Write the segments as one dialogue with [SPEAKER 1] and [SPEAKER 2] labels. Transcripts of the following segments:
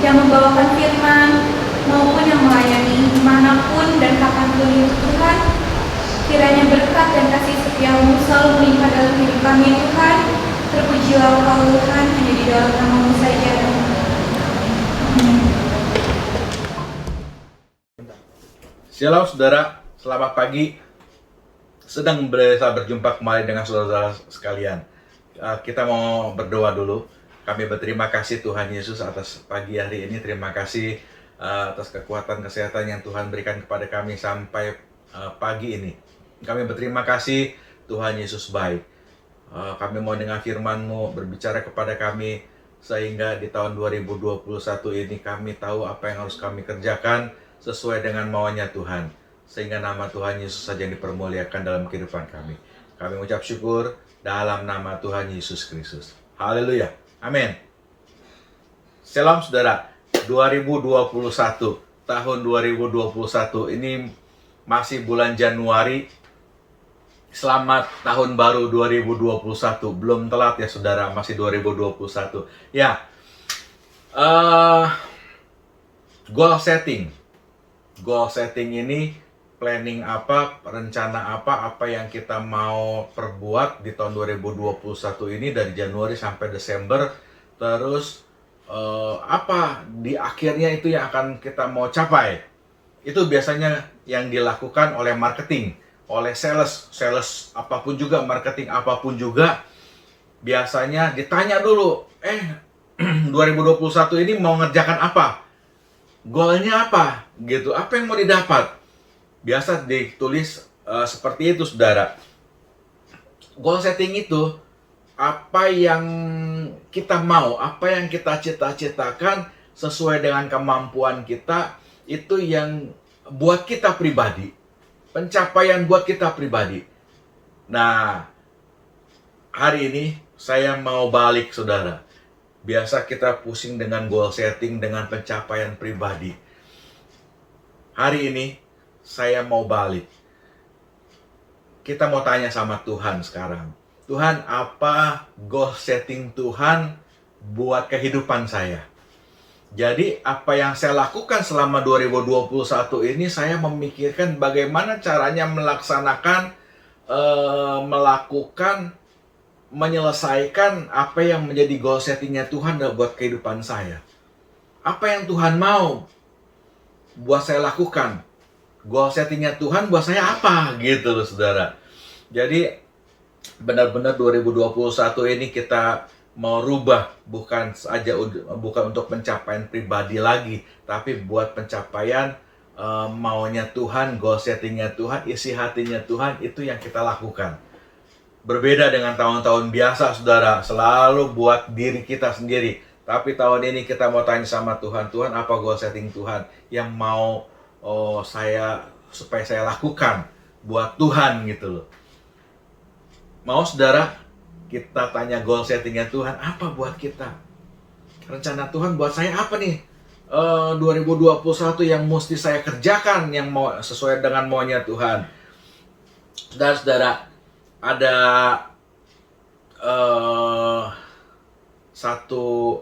[SPEAKER 1] yang membawakan firman, maupun yang melayani dimanapun dan kapanpun itu Tuhan. Kiranya berkat dan kasih setia-Mu selalu melimpah dalam hidup kami Tuhan. Terpujilah Engkau Tuhan, hanya di dalam nama-Mu saja. Amin.
[SPEAKER 2] Shalom saudara, selamat pagi. Sedang berjumpa kembali dengan saudara-saudara sekalian. Kita mau berdoa dulu. Kami berterima kasih Tuhan Yesus atas pagi hari ini. Terima kasih atas kekuatan kesehatan yang Tuhan berikan kepada kami sampai pagi ini. Kami berterima kasih Tuhan Yesus baik. Kami mau dengar firman-Mu berbicara kepada kami, sehingga di tahun 2021 ini kami tahu apa yang harus kami kerjakan sesuai dengan maunya Tuhan, sehingga nama Tuhan Yesus saja yang dipermuliakan dalam kehidupan kami. Kami mengucap syukur dalam nama Tuhan Yesus Kristus. Haleluya, amin. Shalom saudara, 2021, tahun 2021 ini masih bulan Januari. Selamat tahun baru 2021. Belum telat ya saudara, masih 2021. Ya, goal setting. Goal setting ini planning apa, rencana apa yang kita mau perbuat di tahun 2021 ini dari Januari sampai Desember. Terus apa di akhirnya itu yang akan kita mau capai. Itu biasanya yang dilakukan oleh marketing, oleh sales apapun juga, marketing apapun juga, biasanya ditanya dulu, 2021 ini mau ngerjakan apa? Goalnya apa? Gitu, apa yang mau didapat? Biasa ditulis seperti itu saudara. Goal setting itu, apa yang kita mau, apa yang kita cita-citakan sesuai dengan kemampuan kita, itu yang buat kita pribadi. Pencapaian buat kita pribadi. Nah, hari ini saya mau balik saudara. Biasa kita pusing dengan goal setting, dengan pencapaian pribadi. Hari ini saya mau balik. Kita mau tanya sama Tuhan sekarang. Tuhan, apa goal setting Tuhan buat kehidupan saya? Jadi apa yang saya lakukan selama 2021 ini, saya memikirkan bagaimana caranya melaksanakan, menyelesaikan apa yang menjadi goal settingnya Tuhan buat kehidupan saya. Apa yang Tuhan mau buat saya lakukan? Goal settingnya Tuhan buat saya apa? Gitu loh saudara. Jadi benar-benar 2021 ini kita mau rubah, bukan untuk pencapaian pribadi lagi, tapi buat pencapaian maunya Tuhan, goal settingnya Tuhan, isi hatinya Tuhan, itu yang kita lakukan. Berbeda dengan tahun-tahun biasa saudara, selalu buat diri kita sendiri. Tapi tahun ini kita mau tanya sama Tuhan, Tuhan apa goal setting Tuhan yang mau supaya saya lakukan buat Tuhan gitu loh. Mau saudara kita tanya goal settingnya Tuhan apa buat kita? Rencana Tuhan buat saya apa nih? 2021 yang mesti saya kerjakan yang mau sesuai dengan maunya Tuhan. Saudara-saudara, ada satu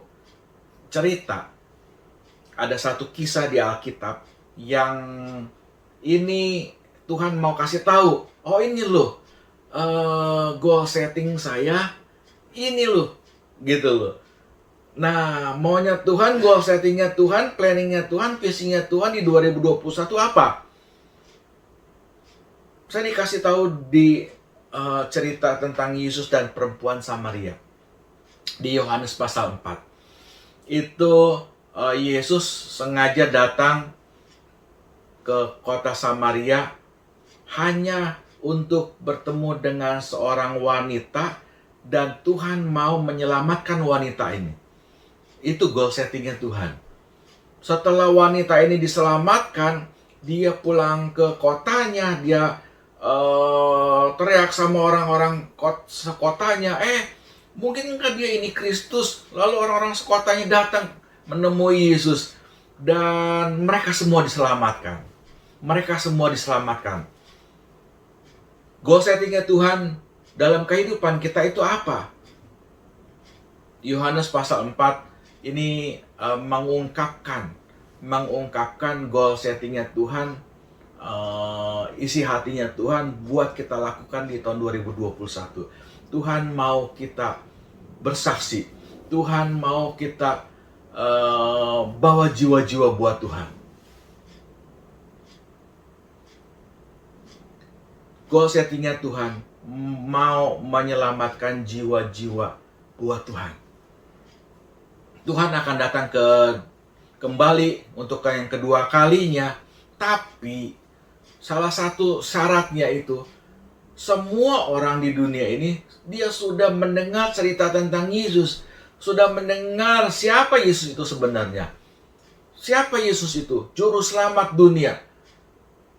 [SPEAKER 2] cerita, ada satu kisah di Alkitab yang ini Tuhan mau kasih tahu. Oh ini loh, goal setting saya ini loh, gitu loh. Nah, maunya Tuhan, goal settingnya Tuhan, planningnya Tuhan, visinya Tuhan di 2021 apa? Saya dikasih tahu di cerita tentang Yesus dan perempuan Samaria di Yohanes pasal 4. Itu Yesus sengaja datang ke kota Samaria hanya untuk bertemu dengan seorang wanita, dan Tuhan mau menyelamatkan wanita ini. Itu goal settingnya Tuhan. Setelah wanita ini diselamatkan, dia pulang ke kotanya, dia teriak sama orang-orang sekotanya, mungkinkah dia ini Kristus? Lalu orang-orang sekotanya datang menemui Yesus, dan mereka semua diselamatkan. Goal settingnya Tuhan dalam kehidupan kita itu apa? Yohanes pasal 4 ini mengungkapkan goal settingnya Tuhan, isi hatinya Tuhan buat kita lakukan di tahun 2021. Tuhan mau kita bersaksi, Tuhan mau kita bawa jiwa-jiwa buat Tuhan. Goal settingnya Tuhan mau menyelamatkan jiwa-jiwa buat Tuhan. Tuhan akan datang kembali untuk yang kedua kalinya, tapi salah satu syaratnya itu semua orang di dunia ini dia sudah mendengar cerita tentang Yesus, sudah mendengar siapa Yesus itu sebenarnya. Siapa Yesus itu? Juru selamat dunia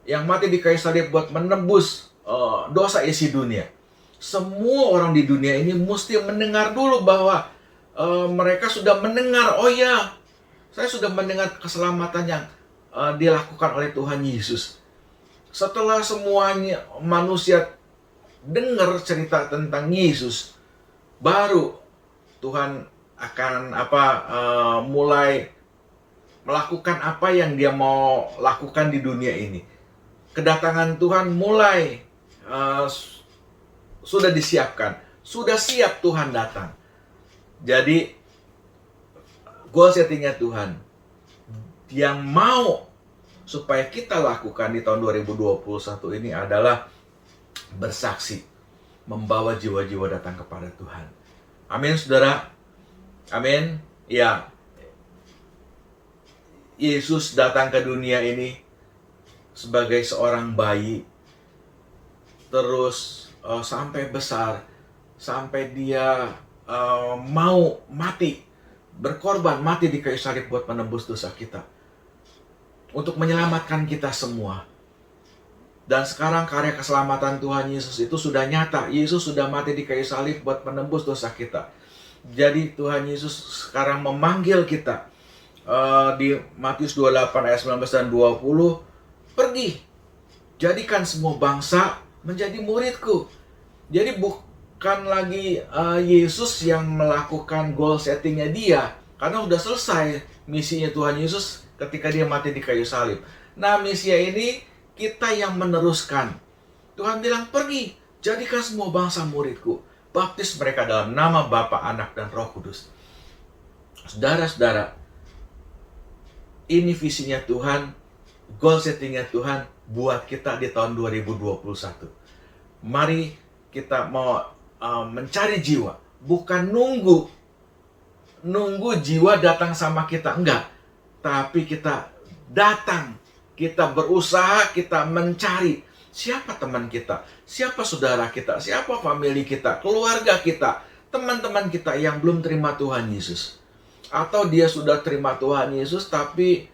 [SPEAKER 2] yang mati di kayu salib buat menebus dosa isi dunia. Semua orang di dunia ini mesti mendengar dulu bahwa mereka sudah mendengar, oh ya, saya sudah mendengar keselamatan yang dilakukan oleh Tuhan Yesus. Setelah semuanya manusia dengar cerita tentang Yesus, baru Tuhan akan mulai melakukan apa yang dia mau lakukan di dunia ini. Kedatangan Tuhan mulai sudah disiapkan, sudah siap Tuhan datang. Jadi goal settingnya Tuhan yang mau supaya kita lakukan di tahun 2021 ini adalah bersaksi, membawa jiwa-jiwa datang kepada Tuhan. Amin, saudara. Amin. Ya, Yesus datang ke dunia ini sebagai seorang bayi, terus sampai besar, sampai dia mau mati, berkorban, mati di kayu salib buat menebus dosa kita, untuk menyelamatkan kita semua. Dan sekarang karya keselamatan Tuhan Yesus itu sudah nyata. Yesus sudah mati di kayu salib buat menebus dosa kita. Jadi Tuhan Yesus sekarang memanggil kita di Matius 28 ayat 19 dan 20, pergi, jadikan semua bangsa menjadi muridku. Jadi bukan lagi Yesus yang melakukan goal settingnya dia, karena udah selesai misinya Tuhan Yesus ketika dia mati di kayu salib. Nah, misi ini kita yang meneruskan. Tuhan bilang, pergi, jadikan semua bangsa muridku, baptis mereka dalam nama Bapa, Anak, dan Roh Kudus. Saudara-saudara, ini visinya Tuhan, goal settingnya Tuhan buat kita di tahun 2021. Mari kita mau mencari jiwa, bukan nunggu jiwa datang sama kita, enggak. Tapi kita datang, kita berusaha, kita mencari siapa teman kita, siapa saudara kita, siapa famili kita, keluarga kita, teman-teman kita yang belum terima Tuhan Yesus. Atau dia sudah terima Tuhan Yesus tapi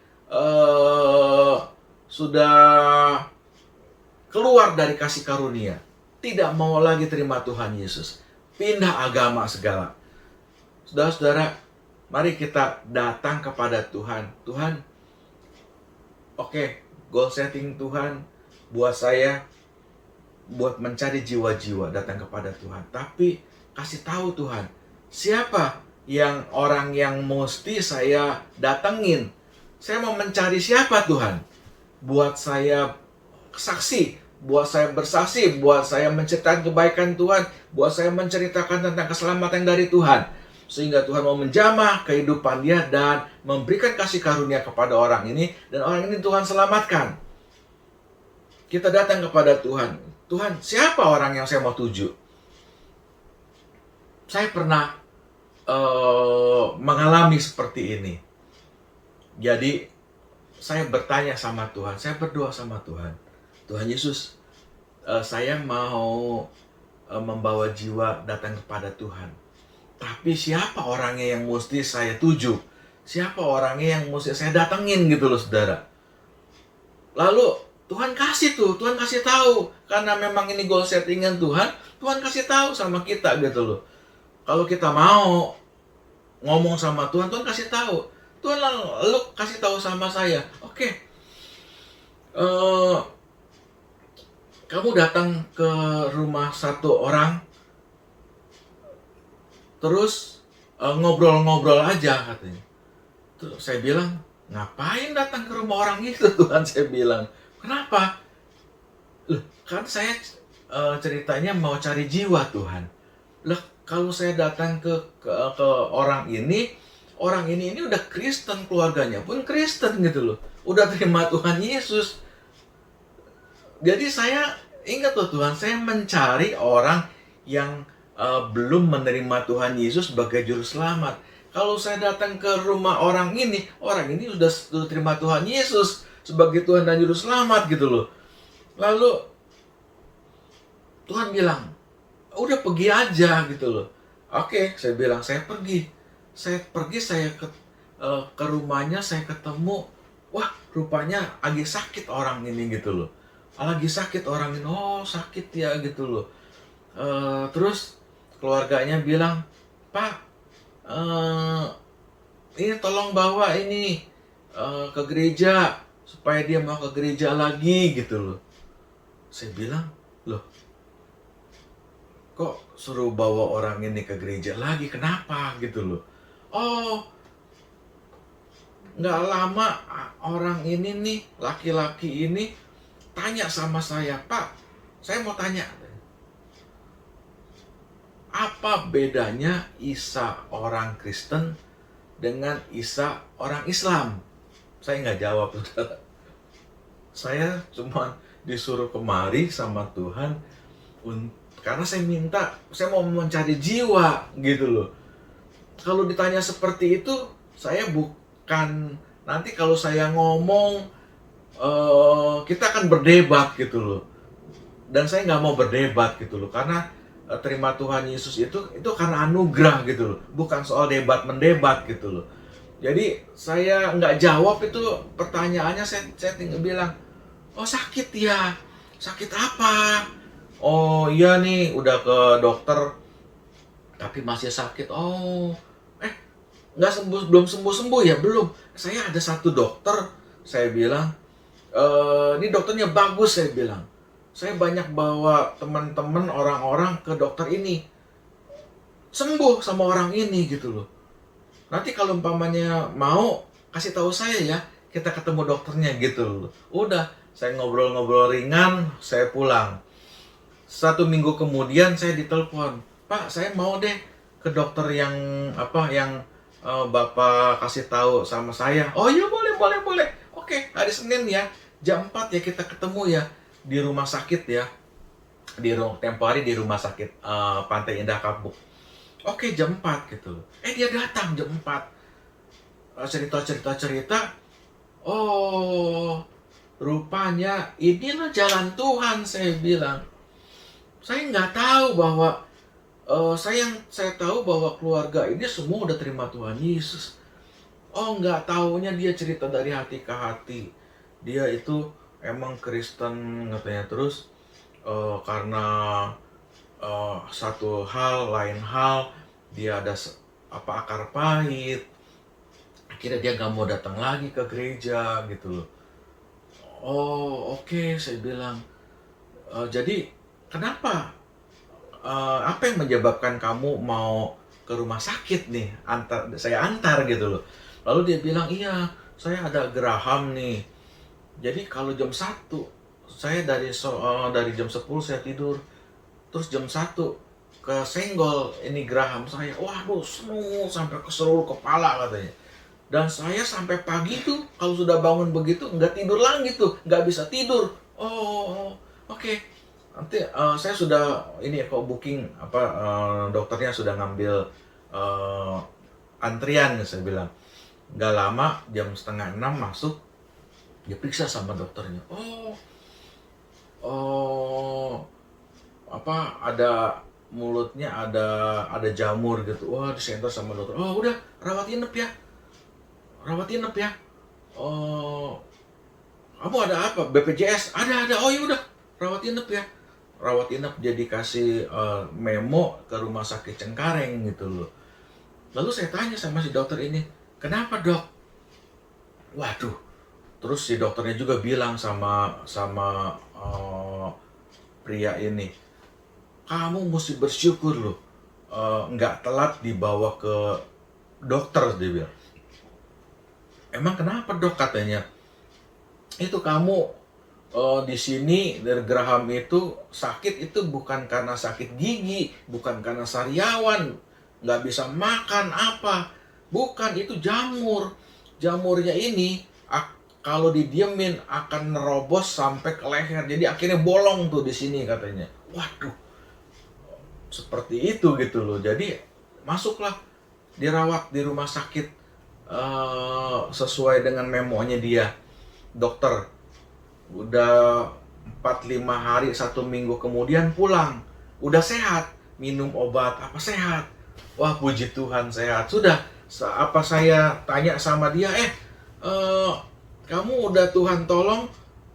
[SPEAKER 2] sudah keluar dari kasih karunia, tidak mau lagi terima Tuhan Yesus, pindah agama segala. Saudara-saudara, mari kita datang kepada Tuhan. Tuhan, oke, goal setting Tuhan buat saya, buat mencari jiwa-jiwa datang kepada Tuhan. Tapi kasih tahu Tuhan, siapa yang orang yang mesti saya datengin. Saya mau mencari siapa Tuhan, buat saya saksi, buat saya bersaksi, buat saya menceritakan kebaikan Tuhan, buat saya menceritakan tentang keselamatan dari Tuhan, sehingga Tuhan mau menjamah kehidupan dia dan memberikan kasih karunia kepada orang ini, dan orang ini Tuhan selamatkan. Kita datang kepada Tuhan. Tuhan, siapa orang yang saya mau tuju? Saya pernah mengalami seperti ini. Jadi saya bertanya sama Tuhan, saya berdoa sama Tuhan. Tuhan Yesus, saya mau membawa jiwa datang kepada Tuhan. Tapi siapa orangnya yang mesti saya tuju? Siapa orangnya yang mesti saya datengin gitu loh, saudara. Lalu Tuhan kasih tahu. Karena memang ini goal settingan Tuhan, Tuhan kasih tahu sama kita gitu loh. Kalau kita mau ngomong sama Tuhan, Tuhan kasih tahu. Tuhan lalu kasih tahu sama saya, oke, kamu datang ke rumah satu orang, terus ngobrol-ngobrol aja katanya. Terus saya bilang, ngapain datang ke rumah orang itu Tuhan? Saya bilang, kenapa? Loh, kan saya ceritanya mau cari jiwa Tuhan. Lah, kalau saya datang ke orang ini udah Kristen, keluarganya pun Kristen gitu loh. Udah terima Tuhan Yesus. Jadi saya ingat loh Tuhan, saya mencari orang yang belum menerima Tuhan Yesus sebagai juru selamat. Kalau saya datang ke rumah orang ini sudah terima Tuhan Yesus sebagai Tuhan dan juru selamat gitu loh. Lalu Tuhan bilang, udah pergi aja gitu loh. Oke, saya bilang saya pergi. Saya ke rumahnya, saya ketemu, wah rupanya lagi sakit orang ini gitu loh. Lagi sakit orang ini, oh sakit ya gitu loh. Terus keluarganya bilang, Pak, ini tolong bawa ini ke gereja supaya dia mau ke gereja lagi gitu loh. Saya bilang, loh, kok suruh bawa orang ini ke gereja lagi? Kenapa gitu loh? Oh, nggak lama orang ini nih, laki-laki ini tanya sama saya, Pak, saya mau tanya, apa bedanya Isa orang Kristen dengan Isa orang Islam? Saya nggak jawab, saudara. Saya cuma disuruh kemari sama Tuhan karena saya mau mencari jiwa gitu loh. Kalau ditanya seperti itu, saya bukan, nanti kalau saya ngomong kita akan berdebat gitu loh. Dan saya nggak mau berdebat gitu loh, karena terima Tuhan Yesus itu karena anugerah gitu loh, bukan soal debat mendebat gitu loh. Jadi saya nggak jawab itu pertanyaannya, saya tinggal bilang, oh sakit ya, sakit apa? Oh iya nih udah ke dokter tapi masih sakit. Oh, nggak sembuh, belum sembuh ya? Belum. Saya ada satu dokter, saya bilang, ini dokternya bagus, saya bilang. Saya banyak bawa teman-teman orang-orang ke dokter ini, sembuh sama orang ini gitu loh. Nanti kalau umpamanya mau, kasih tahu saya ya, kita ketemu dokternya gitu loh. Udah, saya ngobrol-ngobrol ringan, saya pulang. 1 minggu kemudian saya ditelepon, Pak, saya mau deh ke dokter yang Bapak kasih tahu sama saya. Oh iya, boleh. Oke, hari Senin ya, jam 4 ya kita ketemu ya di rumah sakit ya. Tempo hari di rumah sakit Pantai Indah Kapuk. Oke, jam 4 gitu loh. Dia datang jam 4. Cerita. Oh, rupanya inilah jalan Tuhan, saya bilang. Saya nggak tahu bahwa saya tahu bahwa keluarga ini semua udah terima Tuhan Yesus. Oh, nggak taunya dia cerita dari hati ke hati. Dia itu emang Kristen katanya. Terus karena satu hal lain hal, dia ada akar pahit, akhirnya dia nggak mau datang lagi ke gereja gitu loh. Oh oke, saya bilang, jadi kenapa, apa yang menyebabkan kamu mau ke rumah sakit nih, saya antar gitu loh. Lalu dia bilang, iya saya ada geraham nih, jadi kalau jam 1 saya dari jam 10 saya tidur, terus jam 1 kesenggol ini geraham saya, waduh semua sampai ke seluruh kepala katanya. Dan saya sampai pagi tuh kalau sudah bangun begitu nggak tidur lagi tuh, nggak bisa tidur. Oh oke. Nanti saya sudah ini kok booking dokternya sudah ngambil antrian, saya bilang. Nggak lama jam 5:30 masuk, dia periksa sama dokternya. Ada mulutnya ada jamur gitu. Wah, disenter sama dokter. Oh udah, rawat inap ya. Oh, kamu ada apa? BPJS? Ada. Oh ya udah, rawat inap ya. Rawat inap, dia dikasih memo ke rumah sakit Cengkareng gitu loh. Lalu saya tanya sama si dokter ini, kenapa dok? Waduh, terus si dokternya juga bilang sama pria ini, kamu mesti bersyukur loh, nggak telat dibawa ke dokter, dia bilang. emang kenapa dok katanya? Itu kamu di sini dari Graham itu sakit itu bukan karena sakit gigi, bukan karena sariawan, nggak bisa makan apa, bukan, itu jamur. Jamurnya ini kalau didiemin akan nerobos sampai ke leher, jadi akhirnya bolong tuh di sini katanya. Waduh, seperti itu gitu loh. Jadi masuklah dirawat di rumah sakit sesuai dengan memonya dia, dokter. Udah 4-5 hari, 1 minggu kemudian pulang, udah sehat, minum obat apa sehat. Wah puji Tuhan sehat. Sudah apa saya tanya sama dia, kamu udah Tuhan tolong,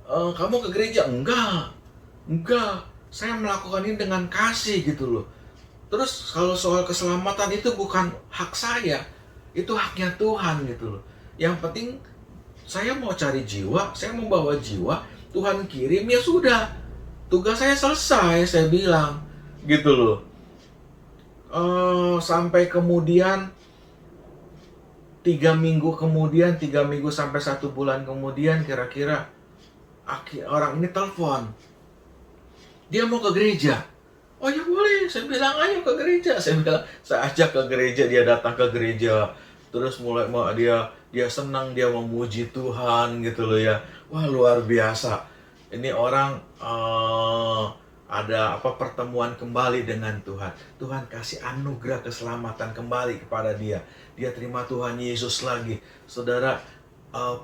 [SPEAKER 2] kamu ke gereja? Enggak, saya melakukan ini dengan kasih gitu loh. Terus kalau soal keselamatan itu bukan hak saya, itu haknya Tuhan gitu loh. Yang penting saya mau cari jiwa, saya mau bawa jiwa, Tuhan kirim, ya sudah, tugas saya selesai, saya bilang gitu loh. Sampai kemudian 3 minggu kemudian, 3 minggu sampai 1 bulan kemudian kira-kira, orang ini telepon, dia mau ke gereja. Oh ya boleh, saya bilang ayo ke gereja. Saya ajak ke gereja, dia datang ke gereja. Terus mulai dia senang, dia memuji Tuhan gitu loh ya. Wah luar biasa. Ini orang ada pertemuan kembali dengan Tuhan. Tuhan kasih anugerah keselamatan kembali kepada dia. Dia terima Tuhan Yesus lagi. Saudara,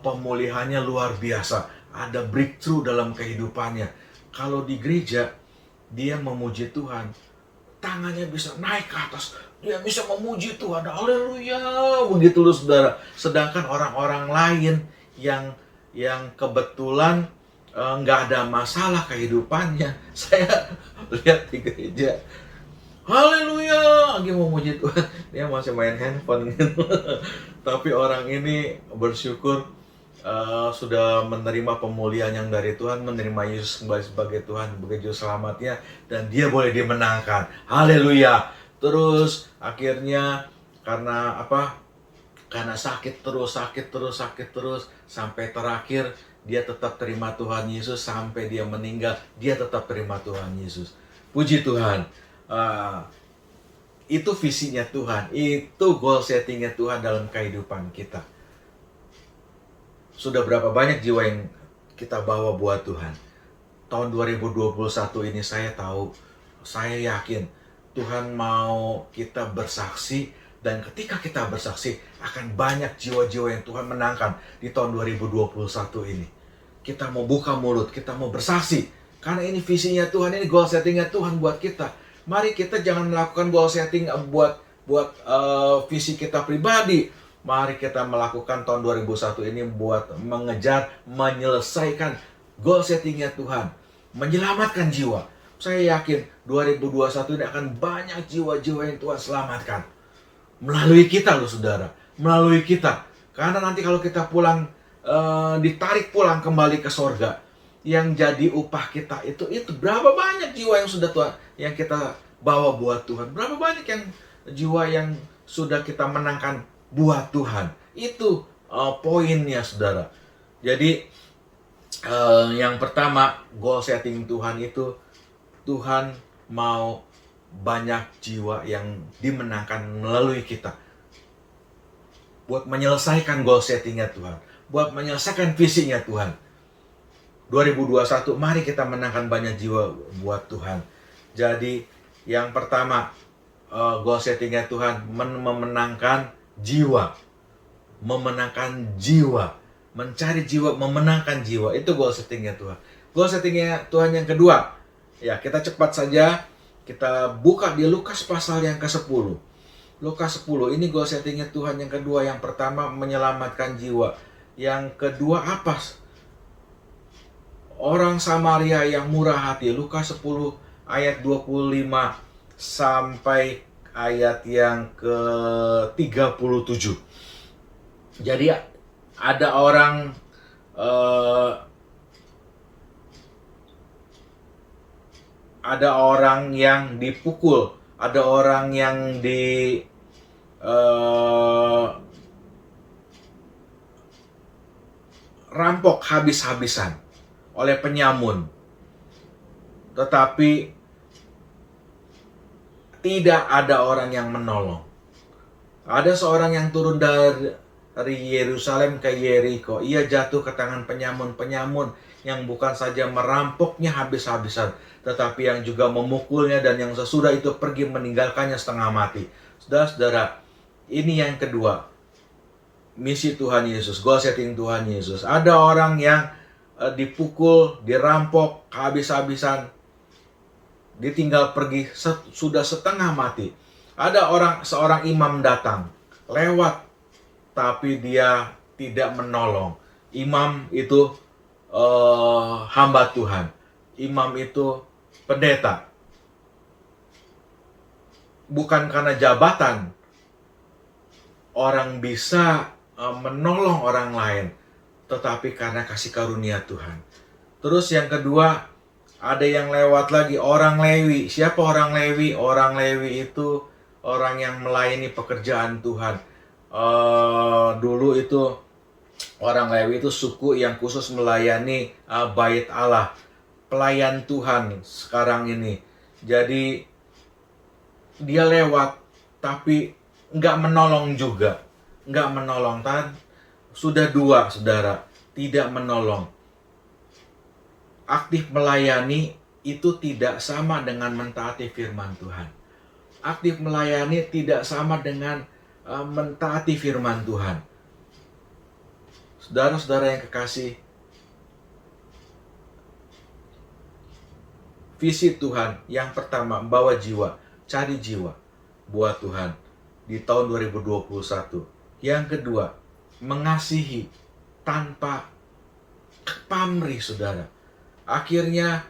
[SPEAKER 2] pemulihannya luar biasa. Ada breakthrough dalam kehidupannya. Kalau di gereja dia memuji Tuhan, tangannya bisa naik ke atas, dia bisa memuji Tuhan, haleluya, begitu loh saudara. Sedangkan orang-orang lain yang kebetulan nggak ada masalah kehidupannya, saya lihat di gereja, haleluya, lagi memuji Tuhan, dia masih main handphone gitu. Tapi orang ini bersyukur sudah menerima pemulihan yang dari Tuhan, menerima Yesus kembali sebagai Tuhan, sebagai juru selamatnya, dan dia boleh dimenangkan. Haleluya. Terus akhirnya karena Karena sakit terus sampai terakhir dia tetap terima Tuhan Yesus, sampai dia meninggal dia tetap terima Tuhan Yesus. Puji Tuhan. Itu visinya Tuhan, itu goal settingnya Tuhan dalam kehidupan kita. Sudah berapa banyak jiwa yang kita bawa buat Tuhan. Tahun 2021 ini saya tahu, saya yakin Tuhan mau kita bersaksi. Dan ketika kita bersaksi, akan banyak jiwa-jiwa yang Tuhan menangkan di tahun 2021 ini. Kita mau buka mulut, kita mau bersaksi. Karena ini visinya Tuhan, ini goal settingnya Tuhan buat kita. Mari kita jangan melakukan goal setting buat visi kita pribadi. Mari kita melakukan tahun 2001 ini buat mengejar, menyelesaikan goal settingnya Tuhan. Menyelamatkan jiwa. Saya yakin 2021 ini akan banyak jiwa-jiwa yang Tuhan selamatkan. Melalui kita loh saudara. Melalui kita. Karena nanti kalau kita pulang, ditarik pulang kembali ke sorga, yang jadi upah kita itu berapa banyak jiwa yang sudah Tuhan, yang kita bawa buat Tuhan. Berapa banyak yang jiwa yang sudah kita menangkan buat Tuhan. Itu poinnya saudara. Jadi yang pertama, goal setting Tuhan itu, Tuhan mau banyak jiwa yang dimenangkan melalui kita. Buat menyelesaikan goal settingnya Tuhan, buat menyelesaikan visinya Tuhan. 2021, mari kita menangkan banyak jiwa buat Tuhan. Jadi yang pertama, goal settingnya Tuhan, memenangkan jiwa. Memenangkan jiwa, mencari jiwa, memenangkan jiwa. Itu goal settingnya Tuhan. Goal settingnya Tuhan yang kedua, ya kita cepat saja, kita buka di Lukas pasal yang ke-10. Lukas 10, ini goal settingnya Tuhan yang kedua. Yang pertama, menyelamatkan jiwa. Yang kedua apa? Orang Samaria yang murah hati. Lukas 10 ayat 25 sampai ayat yang ke-37. Jadi ada orang yang dipukul, ada orang yang dirampok habis-habisan oleh penyamun. Tetapi tidak ada orang yang menolong. Ada seorang yang turun dari Yerusalem ke Yeriko. Ia jatuh ke tangan penyamun-penyamun yang bukan saja merampoknya habis-habisan, tetapi yang juga memukulnya, dan yang sesudah itu pergi meninggalkannya setengah mati. Saudara-saudara, ini yang kedua. Misi Tuhan Yesus, goal setting Tuhan Yesus. Ada orang yang dipukul, dirampok habis-habisan, ditinggal pergi sudah setengah mati. Ada seorang imam datang lewat, tapi dia tidak menolong. Imam itu hamba Tuhan. Imam itu pendeta. Bukan karena jabatan orang bisa menolong orang lain, tetapi karena kasih karunia Tuhan. Terus yang kedua, ada yang lewat lagi, orang Lewi. Siapa orang Lewi? Orang Lewi itu orang yang melayani pekerjaan Tuhan. Dulu itu orang Lewi itu suku yang khusus melayani bait Allah, pelayan Tuhan sekarang ini. Jadi dia lewat, tapi nggak menolong juga, nggak menolong. Sudah dua, saudara, tidak menolong. Aktif melayani itu tidak sama dengan mentaati firman Tuhan. Aktif melayani tidak sama dengan mentaati firman Tuhan. Saudara-saudara yang kekasih, visi Tuhan yang pertama, membawa jiwa, cari jiwa buat Tuhan di tahun 2021. Yang kedua, mengasihi tanpa pamrih, saudara. Akhirnya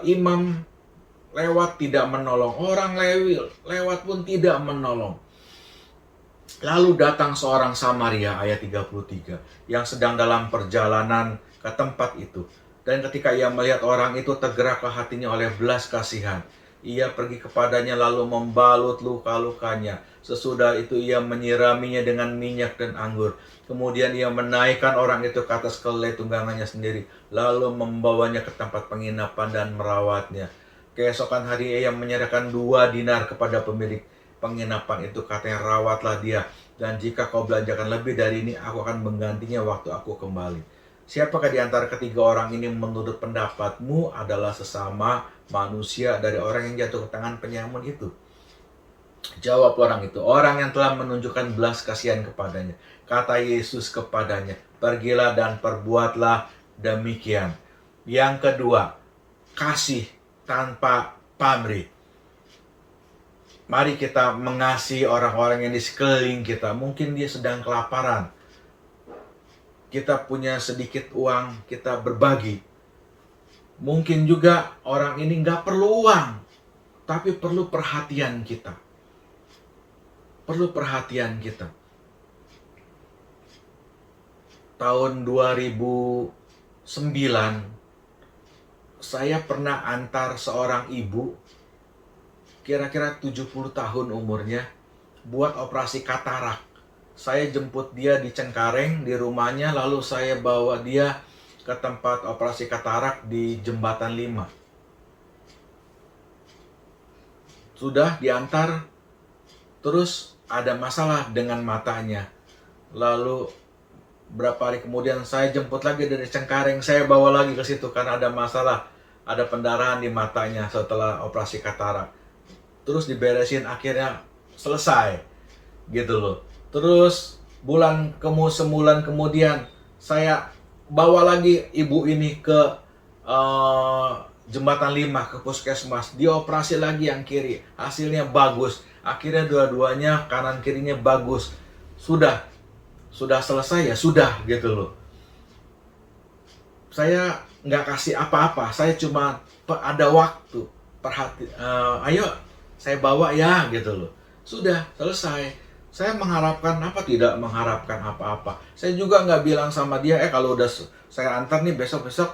[SPEAKER 2] imam lewat tidak menolong, orang Lewi lewat pun tidak menolong. Lalu datang seorang Samaria, ayat 33, yang sedang dalam perjalanan ke tempat itu. Dan ketika ia melihat orang itu, tergeraklah hatinya oleh belas kasihan. Ia pergi kepadanya lalu membalut luka-lukanya. Sesudah itu ia menyiraminya dengan minyak dan anggur. Kemudian ia menaikkan orang itu ke atas keledai tunggangannya sendiri, lalu membawanya ke tempat penginapan dan merawatnya. Keesokan hari ia menyerahkan 2 dinar kepada pemilik penginapan itu, katanya, rawatlah dia, dan jika kau belanjakan lebih dari ini, aku akan menggantinya waktu aku kembali. Siapakah di antara ketiga orang ini menurut pendapatmu adalah sesama manusia dari orang yang jatuh ke tangan penyamun itu? Jawab orang itu, orang yang telah menunjukkan belas kasihan kepadanya. Kata Yesus kepadanya, pergilah dan perbuatlah demikian. Yang kedua, kasih tanpa pamrih. Mari kita mengasihi orang-orang yang di sekeliling kita. Mungkin dia sedang kelaparan. Kita punya sedikit uang, kita berbagi. Mungkin juga orang ini nggak perlu uang, tapi perlu perhatian kita. Perlu perhatian kita. Tahun 2009, saya pernah antar seorang ibu, kira-kira 70 tahun umurnya, buat operasi katarak. Saya jemput dia di Cengkareng, di rumahnya, lalu saya bawa dia ke tempat operasi katarak di Jembatan 5. Sudah diantar, terus ada masalah dengan matanya. Lalu berapa hari kemudian saya jemput lagi dari Cengkareng, saya bawa lagi ke situ karena ada masalah, ada pendarahan di matanya setelah operasi katarak. Terus diberesin, akhirnya selesai, gitu loh. Terus sebulan kemudian saya bawa lagi ibu ini ke Jembatan 5, ke puskesmas. Dioperasi lagi yang kiri, hasilnya bagus. Akhirnya dua-duanya kanan kirinya bagus. Sudah selesai ya, sudah, gitu loh. Saya nggak kasih apa-apa, saya cuma ada waktu, ayo saya bawa ya, gitu loh. Sudah selesai. Saya mengharapkan apa? Tidak mengharapkan apa-apa. Saya juga nggak bilang sama dia, kalau udah saya antar nih besok-besok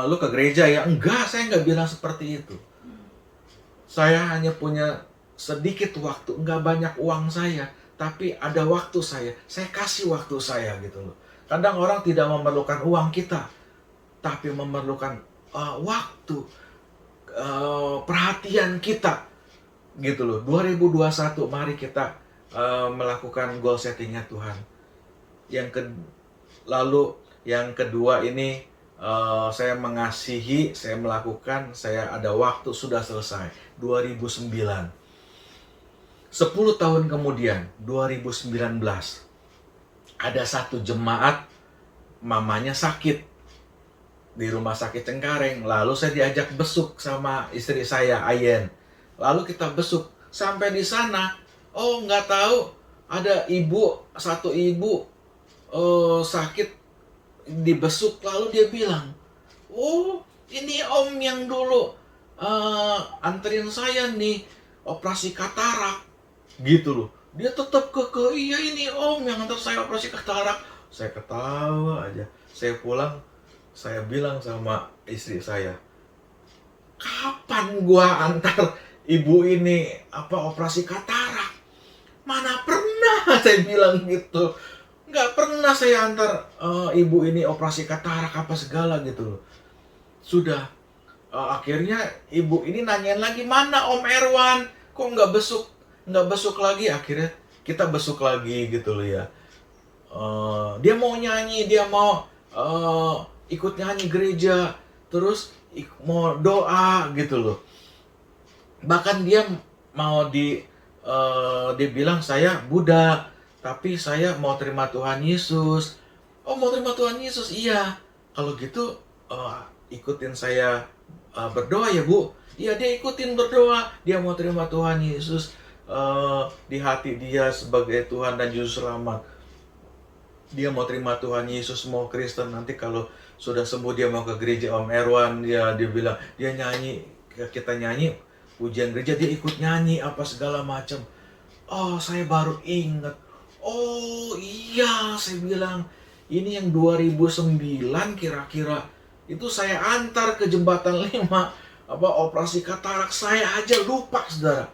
[SPEAKER 2] lu ke gereja ya. Enggak, saya nggak bilang seperti itu. Saya hanya punya sedikit waktu, nggak banyak uang saya, tapi ada waktu saya kasih waktu saya, gitu loh. Kadang orang tidak memerlukan uang kita, tapi memerlukan waktu, perhatian kita, gitu loh. 2021 mari kita melakukan goal settingnya Tuhan. Lalu yang kedua ini, saya mengasihi, saya melakukan, saya ada waktu, sudah selesai. 2009. 10 tahun kemudian, 2019, ada satu jemaat, mamanya sakit di rumah sakit Cengkareng. Lalu saya diajak besuk sama istri saya, Ayen. Lalu kita besuk. Sampai di sana, nggak tahu ada satu ibu sakit, dibesuk. Lalu dia bilang, ini om yang dulu anterin saya nih operasi katarak, gitu loh. Dia tetap iya ini om yang antar saya operasi katarak. Saya ketawa aja. Saya pulang, saya bilang sama istri saya, kapan gua antar ibu ini operasi katarak? Mana pernah, saya bilang gitu. Nggak pernah saya antar ibu ini operasi katarak apa segala gitu loh. Sudah, akhirnya ibu ini nanyain lagi, mana Om Erwan? Kok nggak besuk lagi? Akhirnya kita besuk lagi gitu loh ya. Dia mau nyanyi, dia mau ikut nyanyi gereja, terus mau doa gitu loh. Bahkan dia mau dia bilang, saya Buddha, tapi saya mau terima Tuhan Yesus. Oh, mau terima Tuhan Yesus? Iya. Kalau gitu ikutin saya berdoa ya Bu. Iya, dia ikutin berdoa. Dia mau terima Tuhan Yesus di hati dia sebagai Tuhan dan Juru Selamat. Dia mau terima Tuhan Yesus, mau Kristen. Nanti kalau sudah sembuh dia mau ke gereja Om Erwan. Dia bilang, dia nyanyi, kita nyanyi pujian gereja, dia ikut nyanyi apa segala macam. Oh, saya baru ingat. Oh iya, saya bilang, ini yang 2009 kira-kira. Itu saya antar ke Jembatan 5, operasi katarak. Saya aja lupa, saudara.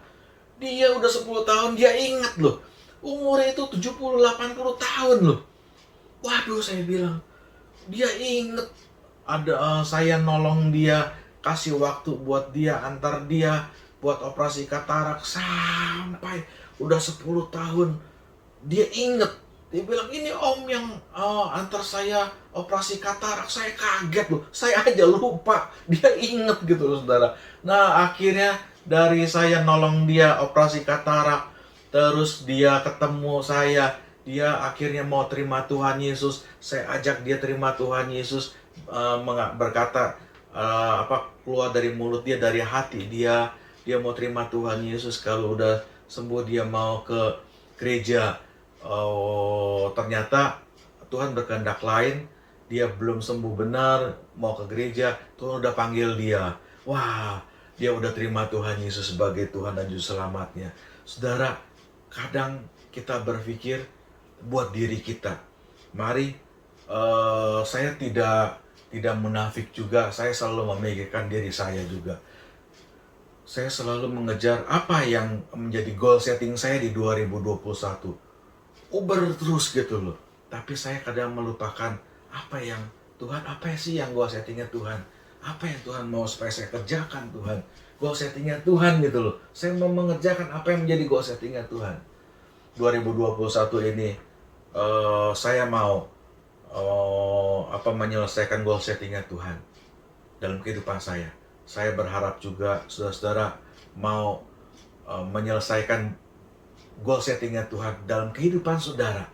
[SPEAKER 2] Dia udah 10 tahun, dia ingat loh. Umurnya itu 70-80 tahun loh. Waduh, saya bilang, dia inget. Saya nolong dia, kasih waktu buat dia, antar dia buat operasi katarak. Sampai udah 10 tahun, dia inget. Dia bilang, ini om yang antar saya operasi katarak. Saya kaget loh, saya aja lupa. Dia inget gitu loh, saudara. Nah, akhirnya dari saya nolong dia operasi katarak, terus dia ketemu saya, dia akhirnya mau terima Tuhan Yesus. Saya ajak dia terima Tuhan Yesus, berkata keluar dari mulut dia, dari hati dia mau terima Tuhan Yesus. Kalau udah sembuh dia mau ke gereja. Ternyata Tuhan berkehendak lain. Dia belum sembuh benar, mau ke gereja, Tuhan udah panggil dia. Wah, dia udah terima Tuhan Yesus sebagai Tuhan dan Juru Selamatnya. Saudara, kadang kita berpikir buat diri kita. Mari, saya tidak munafik juga. Saya selalu memikirkan diri saya juga. Saya selalu mengejar apa yang menjadi goal setting saya di 2021. Uber terus gitu loh. Tapi saya kadang melupakan apa sih yang goal settingnya Tuhan. Apa yang Tuhan mau supaya saya kerjakan Tuhan. Goal settingnya Tuhan gitu loh. Saya mau mengerjakan apa yang menjadi goal settingnya Tuhan. 2021 ini saya mau menyelesaikan goal settingnya Tuhan dalam kehidupan saya. Saya berharap juga saudara-saudara mau menyelesaikan goal settingnya Tuhan dalam kehidupan saudara.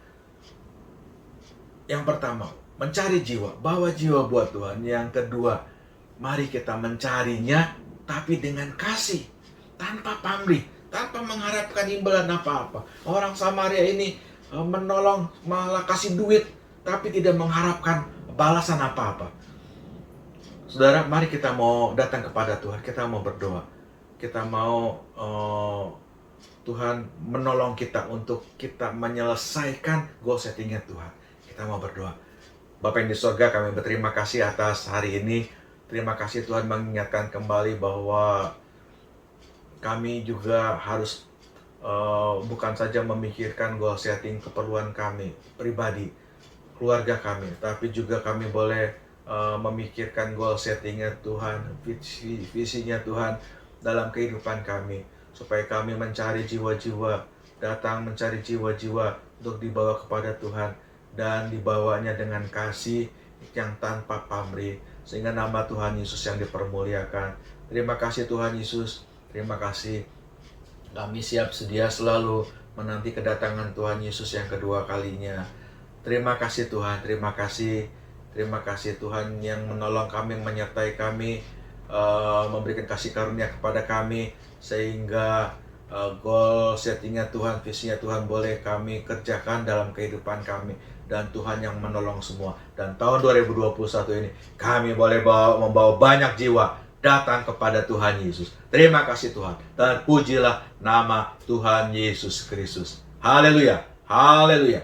[SPEAKER 2] Yang pertama, mencari jiwa, bawa jiwa buat Tuhan. Yang kedua, mari kita mencarinya tapi dengan kasih, tanpa pamrih, tanpa mengharapkan imbalan apa-apa. Orang Samaria ini menolong, malah kasih duit, tapi tidak mengharapkan balasan apa-apa. Saudara, mari kita mau datang kepada Tuhan, kita mau berdoa. Kita mau Tuhan menolong kita untuk kita menyelesaikan goal settingnya Tuhan. Kita mau berdoa. Bapa yang di surga, kami berterima kasih atas hari ini. Terima kasih Tuhan mengingatkan kembali bahwa kami juga harus bukan saja memikirkan goal setting keperluan kami pribadi. keluarga kami, tapi juga kami boleh memikirkan goal settingnya Tuhan, visinya Tuhan dalam kehidupan kami, supaya kami mencari jiwa-jiwa, datang mencari jiwa-jiwa untuk dibawa kepada Tuhan, dan dibawanya dengan kasih yang tanpa pamrih, sehingga nama Tuhan Yesus yang dipermuliakan. Terima kasih Tuhan Yesus, terima kasih. Kami siap sedia selalu menanti kedatangan Tuhan Yesus yang kedua kalinya. Terima kasih Tuhan, terima kasih. Terima kasih Tuhan yang menolong kami, menyertai kami, memberikan kasih karunia kepada kami, sehingga goal settingnya Tuhan, visinya Tuhan boleh kami kerjakan dalam kehidupan kami. Dan Tuhan yang menolong semua. Dan tahun 2021 ini kami boleh membawa banyak jiwa datang kepada Tuhan Yesus. Terima kasih Tuhan. Dan pujilah nama Tuhan Yesus Kristus. Haleluya, haleluya,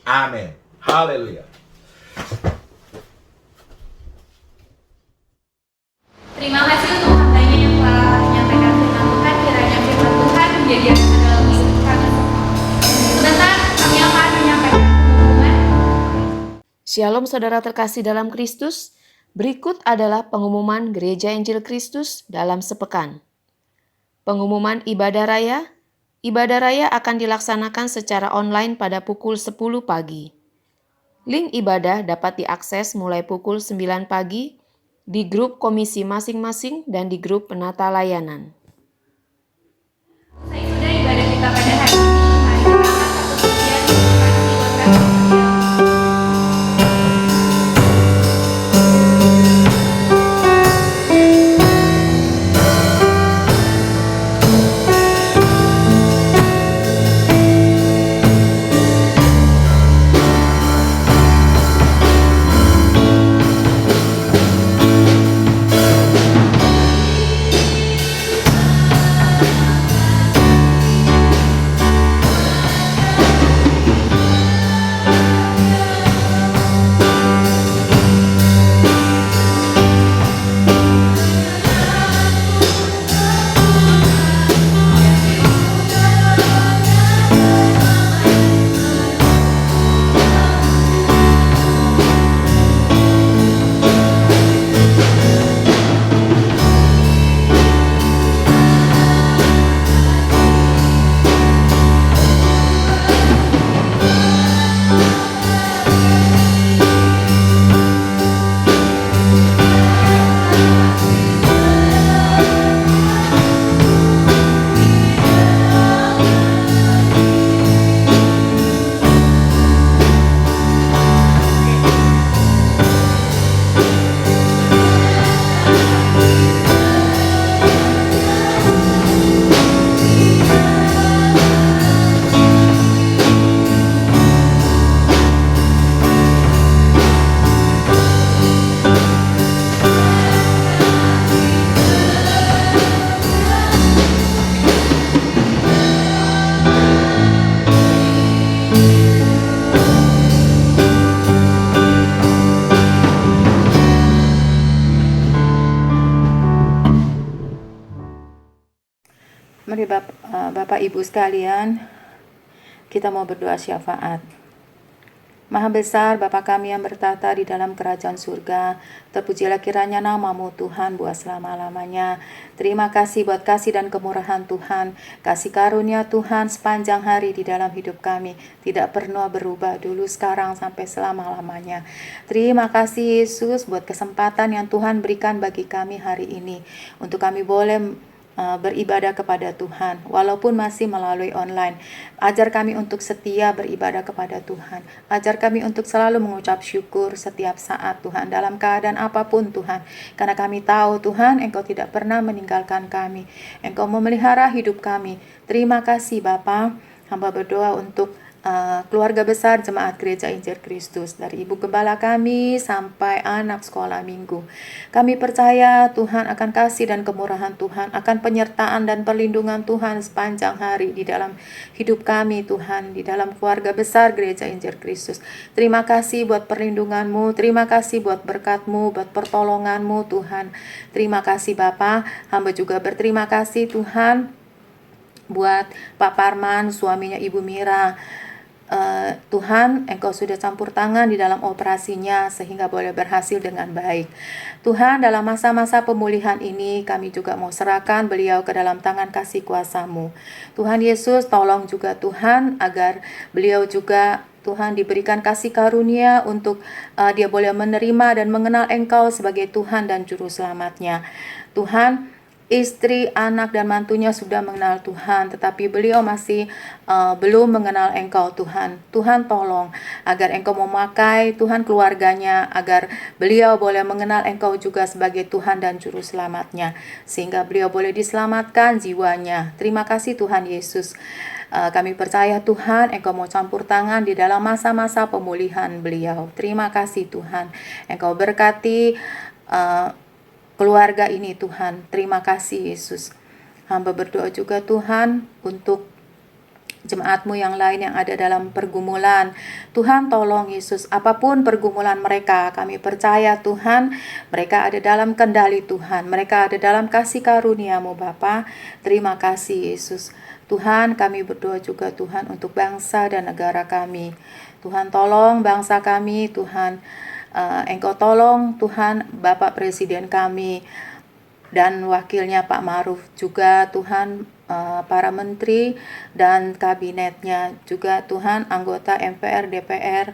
[SPEAKER 2] amin, haleluya.
[SPEAKER 1] Terima kasih untuk hambanya yang telah menyampaikan firman Tuhan. Kiranya firman Tuhan menjadi yang dalam hidup kami semua. Sebentar kami akan menyampaikan pengumuman.
[SPEAKER 3] Shalom saudara terkasih dalam Kristus. Berikut adalah pengumuman Gereja Injil Kristus dalam sepekan. Pengumuman ibadah raya. Ibadah raya akan dilaksanakan secara online pada pukul 10 pagi. Link ibadah dapat diakses mulai pukul 9 pagi di grup komisi masing-masing dan di grup penata layanan.
[SPEAKER 1] Usai sudah ibadah kita pada hari ini, mari kita angkat satu pujian inspirasi buat kami.
[SPEAKER 4] Mari Bapak Ibu sekalian, kita mau berdoa syafaat. Maha besar Bapa kami yang bertata di dalam kerajaan surga, terpujilah kiranya nama-Mu Tuhan buat selama-lamanya. Terima kasih buat kasih dan kemurahan Tuhan, kasih karunia Tuhan sepanjang hari di dalam hidup kami, tidak pernah berubah dulu, sekarang, sampai selama-lamanya. Terima kasih Yesus buat kesempatan yang Tuhan berikan bagi kami hari ini, untuk kami boleh beribadah kepada Tuhan walaupun masih melalui online. Ajar kami untuk setia beribadah kepada Tuhan. Ajar kami untuk selalu mengucap syukur setiap saat Tuhan, dalam keadaan apapun Tuhan, karena kami tahu Tuhan Engkau tidak pernah meninggalkan kami. Engkau memelihara hidup kami. Terima kasih Bapa. Hamba berdoa untuk keluarga besar Jemaat Gereja Injil Kristus, dari Ibu Gembala kami sampai anak sekolah minggu. Kami percaya Tuhan akan kasih dan kemurahan Tuhan, akan penyertaan dan perlindungan Tuhan sepanjang hari di dalam hidup kami Tuhan, di dalam keluarga besar Gereja Injil Kristus. Terima kasih buat perlindungan-Mu, terima kasih buat berkat-Mu, buat pertolongan-Mu Tuhan. Terima kasih Bapa. Hamba juga berterima kasih Tuhan buat Pak Parman, suaminya Ibu Mira. Tuhan, Engkau sudah campur tangan di dalam operasinya sehingga boleh berhasil dengan baik. Tuhan, dalam masa-masa pemulihan ini kami juga mau serahkan beliau ke dalam tangan kasih kuasa-Mu. Tuhan Yesus, tolong juga Tuhan agar beliau juga Tuhan diberikan kasih karunia untuk dia boleh menerima dan mengenal Engkau sebagai Tuhan dan Juru Selamatnya. Tuhan, istri, anak, dan mantunya sudah mengenal Tuhan, tetapi beliau masih belum mengenal Engkau Tuhan. Tuhan tolong agar Engkau memakai Tuhan keluarganya, agar beliau boleh mengenal Engkau juga sebagai Tuhan dan Juru Selamatnya, sehingga beliau boleh diselamatkan jiwanya. Terima kasih Tuhan Yesus. Kami percaya Tuhan, Engkau mau campur tangan di dalam masa-masa pemulihan beliau. Terima kasih Tuhan. Engkau berkati keluarga ini Tuhan. Terima kasih Yesus. Hamba berdoa juga Tuhan untuk jemaat-Mu yang lain yang ada dalam pergumulan. Tuhan tolong Yesus, apapun pergumulan mereka, kami percaya Tuhan, mereka ada dalam kendali Tuhan. Mereka ada dalam kasih karunia-Mu Bapa. Terima kasih Yesus. Tuhan, kami berdoa juga Tuhan untuk bangsa dan negara kami. Tuhan tolong bangsa kami Tuhan. Engkau tolong Tuhan Bapak Presiden kami dan wakilnya Pak Ma'ruf juga Tuhan, para menteri dan kabinetnya juga Tuhan, anggota MPR, DPR.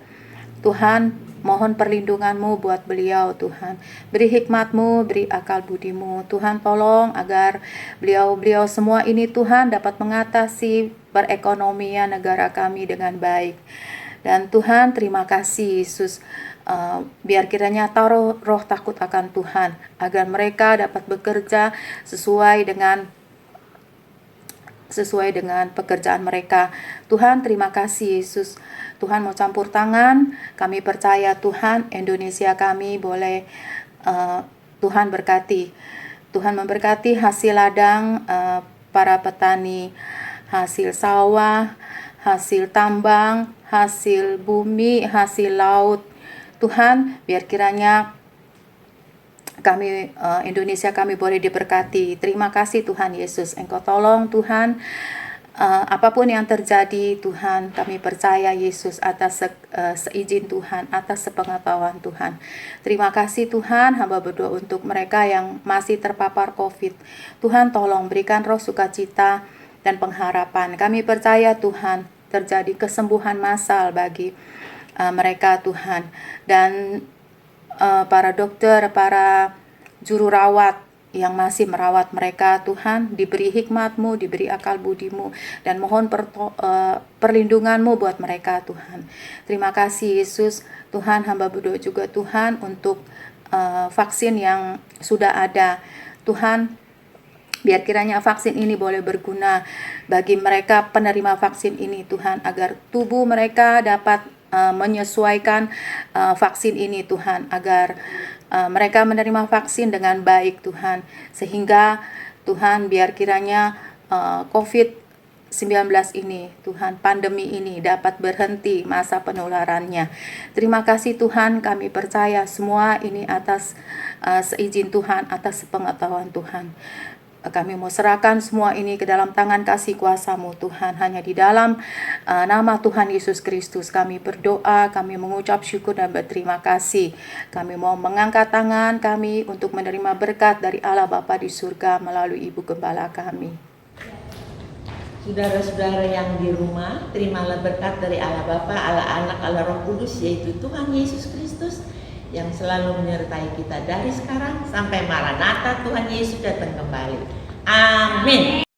[SPEAKER 4] Tuhan, mohon perlindungan-Mu buat beliau Tuhan. Beri hikmat-Mu, beri akal budi-Mu. Tuhan tolong agar beliau-beliau semua ini Tuhan dapat mengatasi perekonomian negara kami dengan baik. Dan Tuhan, terima kasih Yesus. Biar kiranya taruh roh takut akan Tuhan, agar mereka dapat bekerja sesuai dengan pekerjaan mereka. Tuhan, terima kasih Yesus. Tuhan mau campur tangan, kami percaya Tuhan, Indonesia kami boleh Tuhan berkati. Tuhan memberkati hasil ladang para petani, hasil sawah, hasil tambang, hasil bumi, hasil laut. Tuhan, biar kiranya kami, Indonesia kami boleh diberkati. Terima kasih Tuhan Yesus. Engkau tolong Tuhan, apapun yang terjadi Tuhan, kami percaya Yesus atas seizin Tuhan, atas sepengetahuan Tuhan. Terima kasih Tuhan, hamba berdoa untuk mereka yang masih terpapar COVID. Tuhan tolong berikan roh sukacita dan pengharapan. Kami percaya Tuhan, terjadi kesembuhan massal bagi mereka Tuhan. Dan para dokter, para juru rawat yang masih merawat mereka Tuhan, diberi hikmat-Mu, diberi akal budi-Mu, dan mohon perlindungan-Mu buat mereka Tuhan. Terima kasih Yesus. Tuhan, hamba berdoa juga Tuhan untuk vaksin yang sudah ada Tuhan. Biar kiranya vaksin ini boleh berguna bagi mereka penerima vaksin ini Tuhan, agar tubuh mereka dapat menyesuaikan vaksin ini Tuhan, agar mereka menerima vaksin dengan baik Tuhan, sehingga Tuhan biar kiranya COVID-19 ini Tuhan, pandemi ini dapat berhenti masa penularannya. Terima kasih Tuhan, kami percaya semua ini atas seizin Tuhan, atas pengetahuan Tuhan. Kami mau serahkan semua ini ke dalam tangan kasih kuasa-Mu Tuhan. Hanya di dalam nama Tuhan Yesus Kristus kami berdoa, kami mengucap syukur dan berterima kasih. Kami mau mengangkat tangan kami untuk menerima berkat dari Allah Bapa di surga melalui Ibu Gembala kami.
[SPEAKER 5] Saudara-saudara yang di rumah, terimalah berkat dari Allah Bapa, Allah Anak, Allah Roh Kudus, yaitu Tuhan Yesus Kristus, yang selalu menyertai kita dari sekarang sampai Maranatha Tuhan Yesus datang kembali. Amin.